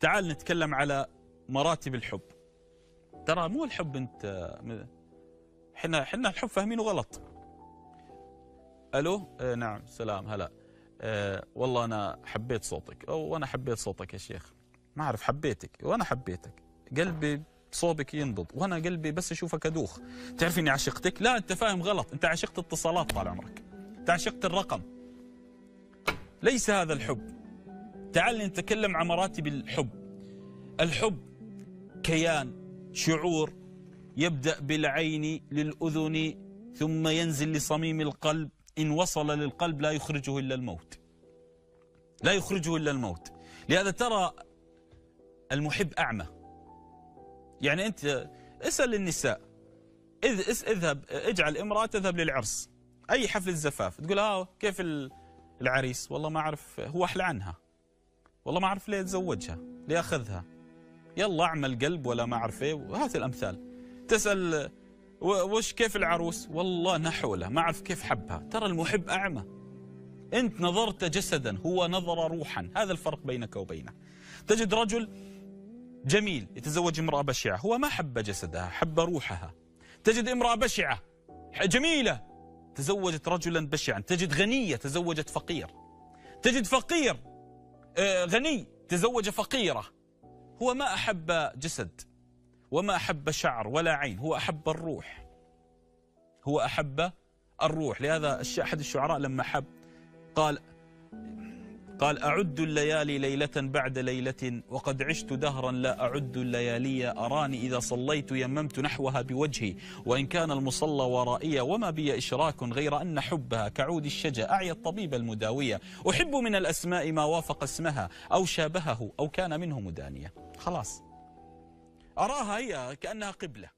تعال نتكلم على مراتب الحب. ترى مو الحب انت، حنا الحب فاهمينه غلط. الو نعم سلام هلا. والله انا حبيت صوتك، او وانا حبيت صوتك يا شيخ، ما اعرف حبيتك وانا حبيتك، قلبي صوبك ينبض وانا قلبي بس اشوفك ادوخ. تعرف اني عشقتك؟ لا انت فاهم غلط، انت عشقت اتصالات طال عمرك، انت عشقت الرقم، ليس هذا الحب. تعال نتكلم عن مراتب الحب. الحب كيان، شعور، يبدأ بالعين للأذن ثم ينزل لصميم القلب، إن وصل للقلب لا يخرجه إلا الموت، لا يخرجه إلا الموت. لهذا ترى المحب أعمى. يعني أنت اسأل النساء، اذهب اجعل امرأة تذهب للعرس، أي حفل الزفاف، تقول كيف العريس؟ والله ما أعرف، هو أحلى عنها، والله ما أعرف ليه أتزوجها، ليه أخذها، يلا أعمل قلب ولا ما أعرف إيه، وهات الأمثال. تسأل وش كيف العروس؟ والله نحوله، ما أعرف كيف حبها. ترى المحب أعمى. أنت نظرت جسدا، هو نظر روحا، هذا الفرق بينك وبينه. تجد رجل جميل يتزوج امرأة بشعة، هو ما حب جسدها، حب روحها. تجد امرأة بشعة جميلة تزوجت رجلا بشعا. تجد غنية تزوجت فقير. تجد فقير غني تزوج فقيرة. هو ما أحب جسد وما أحب شعر ولا عين، هو أحب الروح، هو أحب الروح. لهذا أحد الشعراء لما حب قال أعد الليالي ليلة بعد ليلة، وقد عشت دهرا لا أعد الليالي، أراني إذا صليت يممت نحوها بوجهي، وإن كان المصلى ورائيا، وما بي إشراك غير أن حبها كعود الشجا أعيا الطبيب المداوية، أحب من الأسماء ما وافق اسمها أو شابهه أو كان منه مدانية. خلاص أراها هي كأنها قبلة.